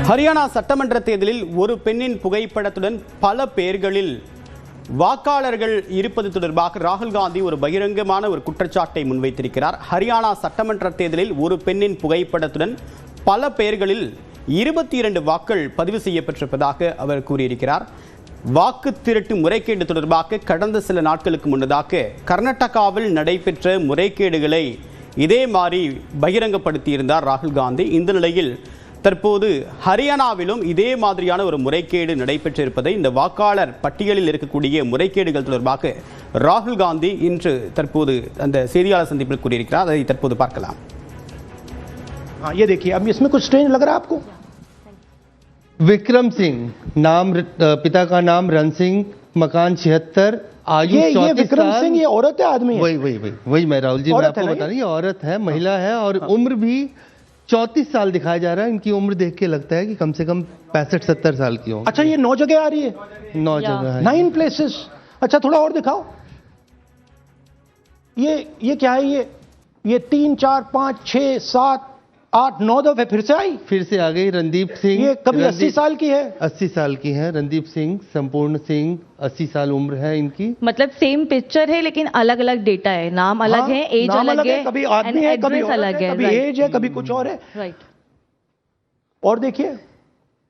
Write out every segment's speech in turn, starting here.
ஹரியானா சட்டமன்ற தேர்தலில் ஒரு பெண்ணின் புகைப்படத்துடன் பல பெயர்களில் வாக்காளர்கள் இருப்பது தொடர்பாக ராகுல் காந்தி ஒரு பகிரங்கமான ஒரு குற்றச்சாட்டை முன்வைத்திருக்கிறார். ஹரியானா சட்டமன்ற தேர்தலில் ஒரு பெண்ணின் புகைப்படத்துடன் பல பெயர்களில் 22 வாக்கள் பதிவு செய்யப்பட்டிருப்பதாக அவர் கூறியிருக்கிறார். வாக்கு திருட்டு முறைகேடு தொடர்பாக கடந்த சில நாட்களுக்கு முன்னதாக கர்நாடகாவில் நடைபெற்ற முறைகேடுகளை இதே மாதிரி பகிரங்கப்படுத்தியிருந்தார் ராகுல் காந்தி. இந்த நிலையில் தற்போது ஹரியானாவிலும் இதே மாதிரியான ஒரு முறைகேடு நடைபெற்றிருப்பதை, இந்த வாக்காளர் பட்டியலில் இருக்கக்கூடிய முறைகேடுகள் தொடர்பாக ராகுல் காந்தி இன்று தற்போது அந்த செய்தியாளர் சந்திப்பில் கூறியிருக்கிறார். அதை தற்போது பார்க்கலாம். ये देखिए, अब इसमें कुछ स्ट्रेंज लग रहा है आपको? विक्रम सिंह नाम, पिता का नाम रण सिंह, मकान 76, आयु 34 साल। विक्रम सिंह ये औरत है, आदमी है? वही मैं राहुल जी, मैं आपको बता रही, ये औरत है, महिला है, और उम्र भी 34 साल दिखाया जा रहा है. इनकी उम्र देख के लगता है कि कम से कम 65-70 साल की हो. अच्छा, ये 9 जगह आ रही है? 9 जगह है. 9 प्लेसेस. अच्छा, थोड़ा और दिखाओ. ये क्या है? ये 3, 4, 5, 6, 7, 8, 9 दफे फिर से आई. फिर से आ गई. रणदीप सिंह, ये कभी 80 साल की है? 80 साल की है. रणदीप सिंह, संपूर्ण सिंह, 80 साल उम्र है इनकी. मतलब सेम पिक्चर है लेकिन अलग अलग डेटा है, नाम अलग है, एज अलग है, कभी आदमी है, कभी अलग है, कभी एज है, कभी कुछ और है. राइट. और देखिए,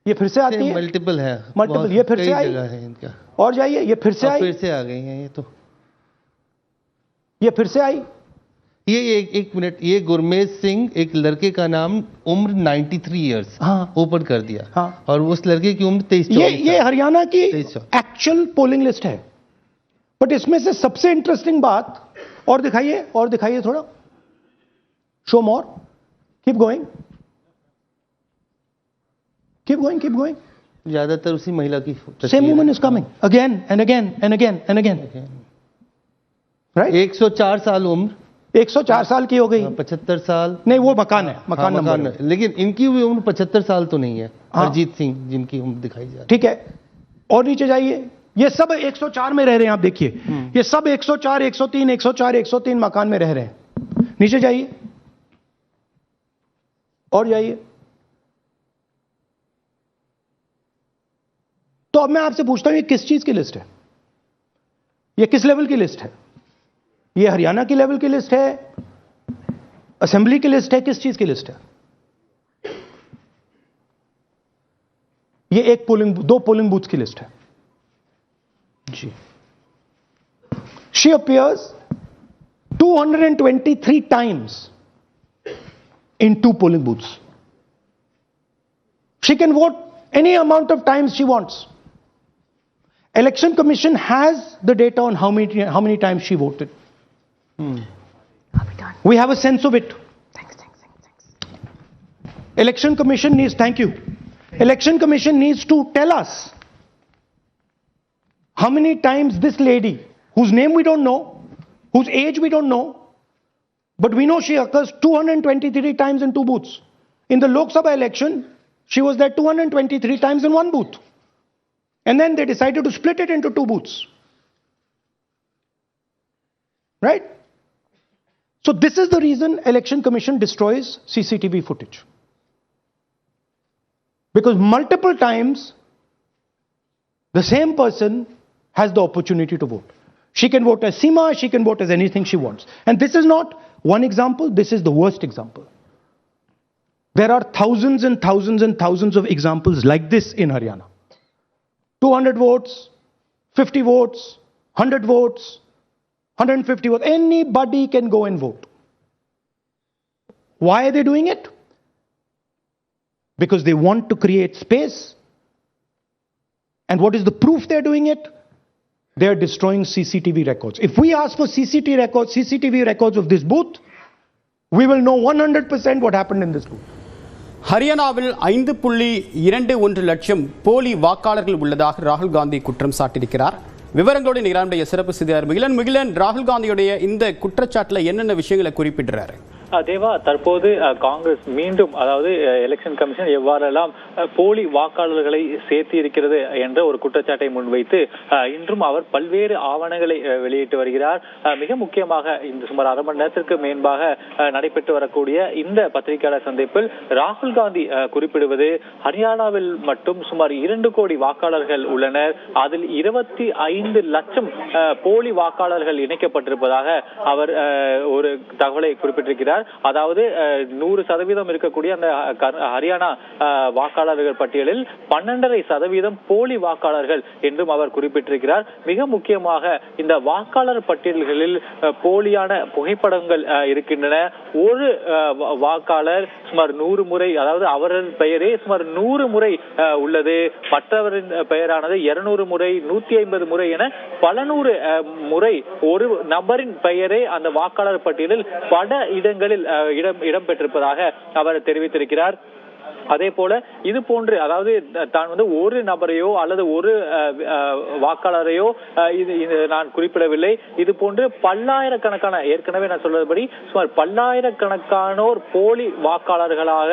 ये फिर से आती है. मल्टीपल है. मल्टीपल. ये फिर से आई है इनका. और जाइए, ये फिर से आई. फिर से आ गई हैं ये. तो ये फिर से आई. ये एक मिनट, ये गुरमेज सिंह, एक लड़के का नाम, उम्र 93 इयर्स, हाँ, ओपन कर दिया. हाँ. और उस लड़के की उम्र 23-24. ये हरियाणा की 23। एक्चुअल पोलिंग लिस्ट है. बट इसमें से सबसे इंटरेस्टिंग बात, और दिखाइए थोड़ा. शो मोर. Keep going. ज्यादातर उसी महिला की. Same woman is coming again and again. Right. 104 साल उम्र. 104 साल की हो गई. 75 साल. नहीं, वो मकान है, मकान नंबर. लेकिन इनकी भी उम्र 75 साल तो नहीं है. हाँ. हरजीत सिंह जिनकी उम्र दिखाई जा रही है. ठीक है. और नीचे जाइए. ये सब 104 में रह रहे हैं. आप देखिए, ये सब 104, 103, 104, 103 मकान में रह रहे हैं. नीचे जाइए और जाइए. तो अब मैं आपसे पूछता हूं, ये किस चीज की लिस्ट है? ये किस लेवल की लिस्ट है? ये हरियाणा की लेवल की लिस्ट है, असेंबली की लिस्ट है, किस चीज की लिस्ट है? ये दो पोलिंग बूथ की लिस्ट है जी. She appears 223 times in 2 polling booths. She can vote any amount of times she wants. Election Commission has the data on how many times she voted. We have a sense of it. Thanks. Election Commission needs, thank you. Election Commission needs to tell us how many times this lady, whose name we don't know, whose age we don't know, but we know she occurs 223 times in 2 booths. In the Lok Sabha election, she was there 223 times in 1 booth. And then they decided to split it into 2 booths. Right? So this is the reason Election Commission destroys CCTV footage. Because multiple times, the same person has the opportunity to vote. She can vote as Seema, she can vote as anything she wants. And this is not one example, this is the worst example. There are thousands and thousands and thousands of examples like this in Haryana. 200 votes, 50 votes, 100 votes, 150 votes. Anybody can go and vote. Why are they doing it? Because they want to create space. And what is the proof they're doing it? They're destroying CCTV records. If we ask for CCTV records of this booth, we will know 100% what happened in this booth. ஹரியானாவில் 5.21 லட்சம் போலி வாக்காளர்கள் உள்ளதாக ராகுல் காந்தி குற்றம் சாட்டியிருக்கிறார். விவரங்களோடு நிகழ்ச்சிய சிறப்பு செய்தியாளர் மிகிலன். ராகுல் காந்தியுடைய இந்த குற்றச்சாட்டில் என்னென்ன விஷயங்களை குறிப்பிடுறாரு? தேவா, தற்போது காங்கிரஸ் மீண்டும், அதாவது எலெக்ஷன் கமிஷன் எவ்வாறெல்லாம் போலி வாக்காளர்களை சேர்த்து இருக்கிறது என்ற ஒரு குற்றச்சாட்டை முன்வைத்து இன்றும் அவர் பல்வேறு ஆவணங்களை வெளியிட்டு வருகிறார். மிக முக்கியமாக இந்த சுமார் அரை மணி நேரத்திற்கு மேன்பாக நடைபெற்று வரக்கூடிய இந்த பத்திரிகையாளர் சந்திப்பில் ராகுல் காந்தி குறிப்பிடுவது, ஹரியானாவில் மட்டும் சுமார் 2 கோடி வாக்காளர்கள் உள்ளனர், அதில் 25 லட்சம் போலி வாக்காளர்கள் இணைக்கப்பட்டிருப்பதாக அவர் ஒரு தகவலை குறிப்பிட்டிருக்கிறார். அதாவது 100% இருக்கக்கூடிய அந்த ஹரியானா வாக்காளர்கள் பட்டியலில் 12.5% போலி வாக்காளர்கள் என்றும் அவர் குறிப்பிட்டிருக்கிறார். மிக முக்கியமாக இந்த வாக்காளர் பட்டியல்களில் போலியான புகைப்படங்கள் இருக்கின்றன. ஒரு வாக்காளர் சுமார் 100 முறை, அதாவது அவரது பெயரே சுமார் 100 முறை உள்ளது, மற்றவரின் பெயரானது 200 முறை, 150 முறை என பல நூறு முறை ஒரு நபரின் பெயரே அந்த வாக்காளர் பட்டியலில் பல இடங்களில் இடம் பெற்றிருப்பதாக அவர் தெரிவித்திருக்கிறார். அதே போல இது போன்று, அதாவது தான் ஒரு நபரையோ அல்லது ஒரு வாக்காளரையோ நான் குறிப்பிடவில்லை, இது போன்று பல்லாயிரக்கணக்கான, ஏற்கனவே நான் சொல்வதுபடி சுமார் பல்லாயிரக்கணக்கானோர் போலி வாக்காளர்களாக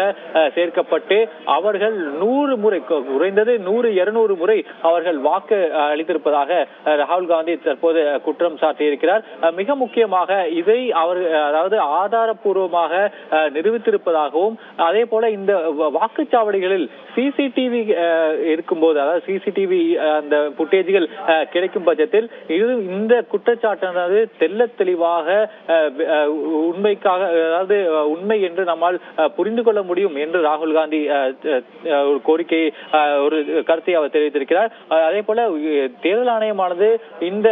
சேர்க்கப்பட்டு அவர்கள் 100 முறை, குறைந்தது 100-200 முறை அவர்கள் வாக்கு அளித்திருப்பதாக ராகுல் காந்தி தற்போது குற்றம் சாட்டியிருக்கிறார். மிக முக்கியமாக இதை அவர், அதாவது ஆதாரப்பூர்வமாக நிரூபித்திருப்பதாகவும், அதே போல இந்த வாக்குச்சாவடிகளில் சிசிடிவி இருக்கும்போது, அதாவது சிசிடிவி அந்த புட்டேஜ்கள் கிடைக்கும் பட்சத்தில் இந்த குற்றச்சாட்டானது தெல்ல தெளிவாக உண்மைக்காக, அதாவது உண்மை என்று நம்மால் புரிந்து கொள்ள முடியும் என்று ராகுல் காந்தி ஒரு கோரிக்கை, ஒரு கருத்தை அவர் தெரிவித்திருக்கிறார். அதே போல தேர்தல் ஆணையமானது இந்த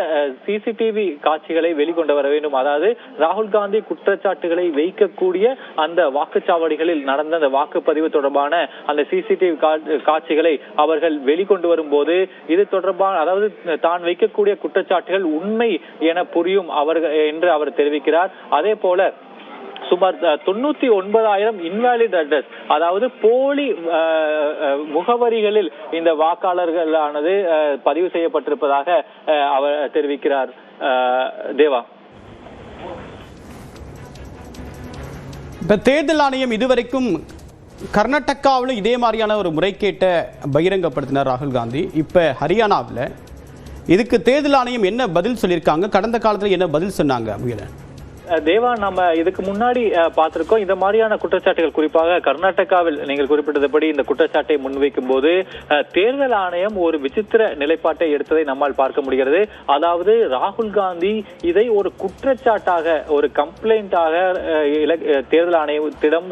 சிசிடிவி காட்சிகளை வெளிக்கொண்டு வர வேண்டும். அதாவது ராகுல் காந்தி குற்றச்சாட்டுகளை வைக்கக்கூடிய அந்த வாக்குச்சாவடிகளில் நடந்த அந்த வாக்குப்பதிவு தொடர்பான அந்த சிசிடிவி காட்சிகளை அவர்கள் வெளிக்கொண்டு வரும்போது இது தொடர்பான, அதாவது தான் வைக்கக்கூடிய குற்றச்சாட்டுகள் உண்மை என புரியும் அவர்கள் என்று அவர் தெரிவிக்கிறார். அதே போல சுமார் 99,000 இன்வாலிட் அட்ரஸ், அதாவது போலி முகவரிகளில் இந்த வாக்காளர்களானது பதிவு செய்யப்பட்டிருப்பதாக அவர் தெரிவிக்கிறார். தேவா, இப்ப தேர்தல் ஆணையம் இதுவரைக்கும் கர்நாடகாவில் இதே மாதிரியான ஒரு முறைகேட்டை பகிரங்கப்படுத்தினார் ராகுல் காந்தி. இப்ப ஹரியானாவில் இதுக்கு தேர்தல் ஆணையம் என்ன பதில் சொல்லியிருக்காங்க, கடந்த காலத்தில் என்ன பதில் சொன்னாங்க முயலன்? தேவா, நம்ம இதுக்கு முன்னாடி பார்த்திருக்கோம் இந்த மாதிரியான குற்றச்சாட்டுகள், குறிப்பாக கர்நாடகாவில் நீங்கள் குறிப்பிட்டபடி இந்த குற்றச்சாட்டை முன்வைக்கும் போது தேர்தல் ஆணையம் ஒரு விசித்திர நிலைப்பாட்டை எடுத்ததை நம்மால் பார்க்க முடிகிறது. அதாவது ராகுல் காந்தி இதை ஒரு குற்றச்சாட்டாக, ஒரு கம்ப்ளைண்டாக தேர்தல் ஆணையத்திடம்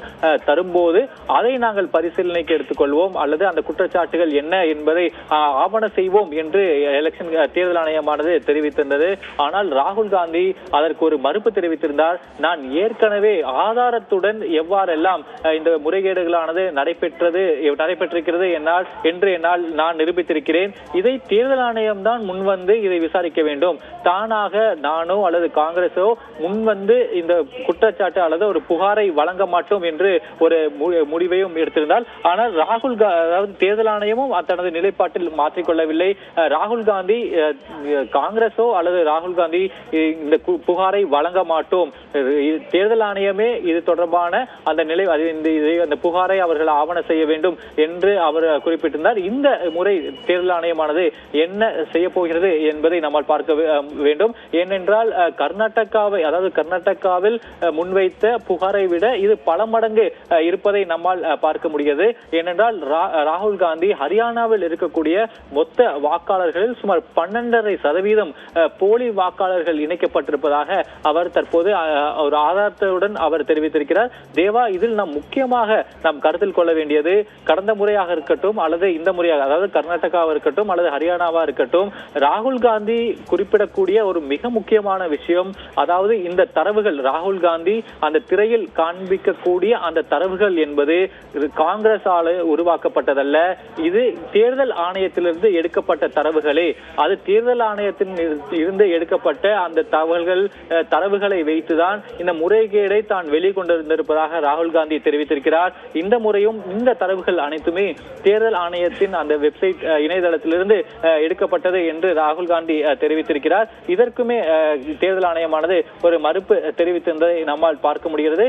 தரும்போது அதை நாங்கள் பரிசீலனைக்கு எடுத்துக்கொள்வோம், அல்லது அந்த குற்றச்சாட்டுகள் என்ன என்பதை ஆவண செய்வோம் என்று எலெக்ஷன் தேர்தல் ஆணையமானது தெரிவித்திருந்தது. ஆனால் ராகுல் காந்தி அதற்கு ஒரு மறுப்பு தெரிவித்திருந்தார். நான் ஏற்கனவே ஆதாரத்துடன் எவ்வாறெல்லாம் இந்த முறைகேடுகளானது நடைபெற்றிருக்கிறது என்று என்னால் நான் நிரூபித்திருக்கிறேன். இதை தேர்தல் ஆணையம் தான் முன்வந்து இதை விசாரிக்க வேண்டும். தானாக நானோ அல்லது காங்கிரஸோ முன்வந்து இந்த குற்றச்சாட்டு அல்லது ஒரு புகாரை வழங்க மாட்டோம் என்று ஒரு முடிவையும் எடுத்திருந்தால், ஆனால் அதாவது தேர்தல் ஆணையமும் தனது நிலைப்பாட்டில் மாற்றிக்கொள்ளவில்லை. ராகுல் காந்தி, காங்கிரஸோ அல்லது ராகுல் காந்தி இந்த புகாரை வழங்க மாட்டோம், தேர்தல் ஆணையமே இது தொடர்பான அந்த நிலை, அந்த புகாரை அவர்கள் ஆவண செய்ய வேண்டும் என்று அவர் குறிப்பிட்டிருந்தார். இந்த முறை தேர்தல் ஆணையமானது என்ன செய்ய போகிறது என்பதை நம்மால் பார்க்க வேண்டும். ஏனென்றால் கர்நாடகாவில் முன்வைத்த புகாரை விட இது பல மடங்கு இருப்பதை நம்மால் பார்க்க முடிகிறது. ஏனென்றால் ராகுல் காந்தி ஹரியானாவில் இருக்கக்கூடிய மொத்த வாக்காளர்களில் சுமார் 12.5% போலி வாக்காளர்கள் இணைக்கப்பட்டிருப்பதாக அவர் தற்போது ஒரு ஆதாரத்துடன் அவர் தெரிவித்திருக்கிறார். தேவா, இதில் நாம் முக்கியமாக கருத்தில் கொள்ள வேண்டியது, கடந்த முறையாக இருக்கட்டும் அல்லது இந்த முறையாக, அதாவது கர்நாடகாவா இருக்கட்டும் அல்லது ஹரியானாவா இருக்கட்டும், ராகுல் காந்தி குறிப்பிடக்கூடிய ஒரு மிக முக்கியமான விஷயம், அதாவது இந்த தரவுகள், ராகுல் காந்தி அந்த திரையில் காண்பிக்கக்கூடிய அந்த தரவுகள் என்பது காங்கிரஸால் உருவாக்கப்பட்டதல்ல, இது தேர்தல் ஆணையத்திலிருந்து எடுக்கப்பட்ட தரவுகளே. அது தேர்தல் ஆணையத்தின் இருந்து எடுக்கப்பட்ட அந்த தரவுகளை வைத்துதான் இந்த முறைகேடை தான் வெளிக்கொண்டிருப்பதாக ராகுல் காந்தி தெரிவித்திருக்கிறார். இந்த முறையும் இந்த தரவுகள் அனைத்துமே தேர்தல் ஆணையத்தின் அந்த வெப்சைட் இணையதளத்திலிருந்து எடுக்கப்பட்டது என்று ராகுல் காந்தி தெரிவித்திருக்கிறார். இதற்குமே தேர்தல் ஆணையமானது ஒரு மறுப்பு தெரிவித்திருந்ததை நம்மால் பார்க்க முடிகிறது.